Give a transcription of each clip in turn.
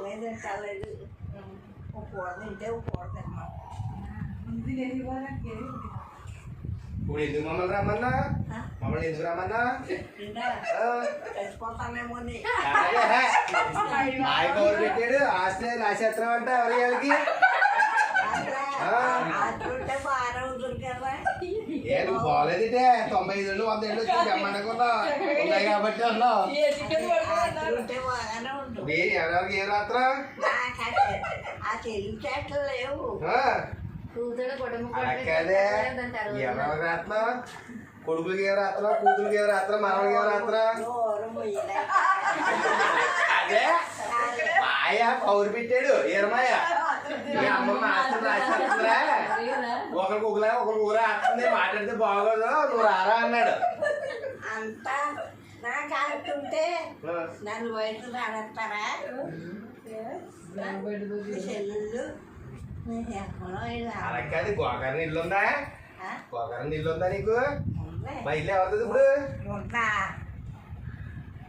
లేదు చాలేదు కూర తింటే కూర తిన్నాం ఇప్పుడు ఎందుకు మమ్మల్ని రమ్మన్నా మమ్మల్ని ఎందుకు రమ్మన్నా చచ్చిపోతానేమో ఎవరు పెట్టాడు ఆస్తి రాసేత్రం అంటే ఎవరి వాళ్ళకి అట్లుంటే బాగానే ఉంటుంది కదా ఏ నువ్వు బాగోలేదంటే 95 ఏళ్ళు 100 ఏళ్ళు వచ్చి బ్రహ్మాండంగా ఉన్నాయి కాబట్టి ఉన్నావు అట్లుంటే బాగానే ఉంటుంది ఎవరెవరికి ఏ రాత్రం ఆ తెలివితేటలు లేవు అలాగే ఎవరెవరికి రాత్రం కొడుకులకి ఏ రాత్రం కూతురికి ఏ రాత్రం మనవలకి ఏ రాత్రం అదే మాయ పౌరు పెట్టాడు ఏరమాయ అమ్మమ్మ ఆస్తి రాసేస్తుందిరా ఒకరికి ఒకలా ఒకరికి ఊరా ఆస్తుంది మాట్లాడితే బాగోదు నువ్వు రారా అన్నాడు అంతా నాకు ఆడుతుంటే నన్ను బయట రానేస్తారా చెల్లు అలా కాదు గోకరణ ఇల్లు ఉందా గోకరణ ఇల్లు ఉందా నీకు మా ఇల్లు ఎవరిది ఇప్పుడు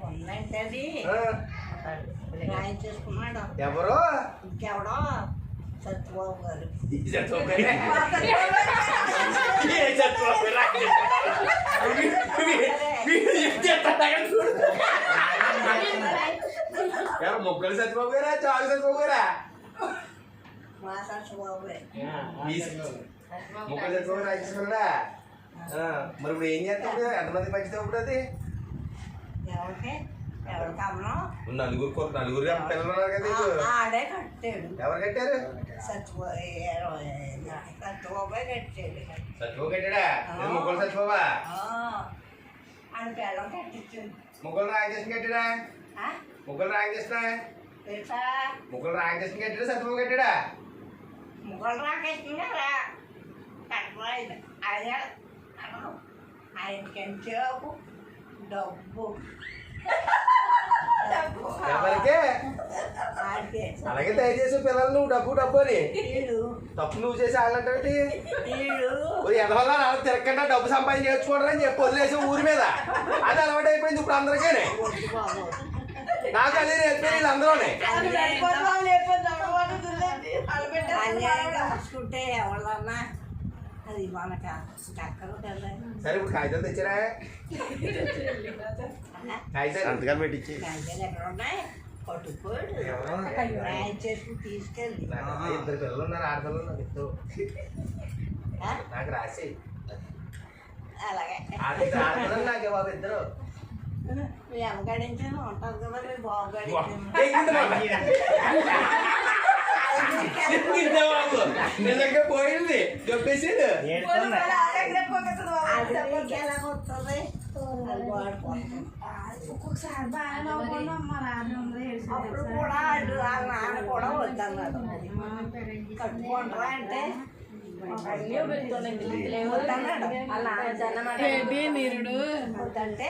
ఉందంటే అది రాయి చేసుకున్నాడు ఎవరు ఇంకెవడో సత్యబాబు గారు ఎవరు మొక్కలు సత్యబాబు గారా చాలు సత్యబాబు గారా మా సత్యబాబు మొక్కలు సత్యబాబు రాజేసుకున్నాడా మరి ఇప్పుడు ఏం చేస్తాడు ఎంతమంది పంచితే ఇప్పుడు అది ఎవరికి ఎవరికి అమ్మను నలుగురు పిల్లలు ఉన్నారు కదా ఆడే కట్టాడు ఎవరు కట్టారు సత్యబాబే కట్టాడు సత్యబాబు కట్టాడా ముగ్గురు సత్యబాబా అని పిల్లలు కట్టించింది ముగ్గురు రాజేషన్ కట్టాడా ముగ్గురు రాజేసిన తెలుసా ముగ్గురు రాజేషన్ కట్టాడా సత్యబాబు కట్టాడా ముగ్గురు రాకేసింది కదా కట్టలేదు అదే ఆయనకంటే డబ్బు ఎవరికే అలాగే దయచేసి పిల్లలు నువ్వు డబ్బు అని తప్పు నువ్వు చేసి వాళ్ళంటే ఎదవల్ల అలా తిరగకుండా డబ్బు సంపాదించి నేర్చుకోవడం అని చెప్పి వదిలేసి ఊరి మీద అది అలవాటు అయిపోయింది ఇప్పుడు అందరికీ నాకు అదే నేర్పి వీళ్ళందరూనే చూసుకుంటే ఎవరన్నా అది మనకు చక్కరు కదా సరే ఇప్పుడు కాగితాలు తెచ్చారా కాగితాలు అంతగా పెట్టించి కాగితాలు ఎక్కడ ఉన్నాయి పట్టుకోడు రాయి చేసుకుని తీసుకెళ్ళి ఇద్దరు పిల్లలు ఉన్నారు ఆడపిల్లలు ఉన్నారు ఇద్దరు నాకు రాసి అలాగే ఆడపిల్లలు నాకే బాబు ఇద్దరు మీ అమ్మగాడించాను ఉంటుంది కదా మీ బాబు నిజంగా పోయింది చెప్పేసాడు ఎలా వస్తుంది అది వాడుకుంటుంది ఒక్కొక్కసారి బాగా అప్పుడు కూడా వాళ్ళ నాన్న కూడా వద్దన్నాడు కట్టుకుంటారా అంటే వద్దంటే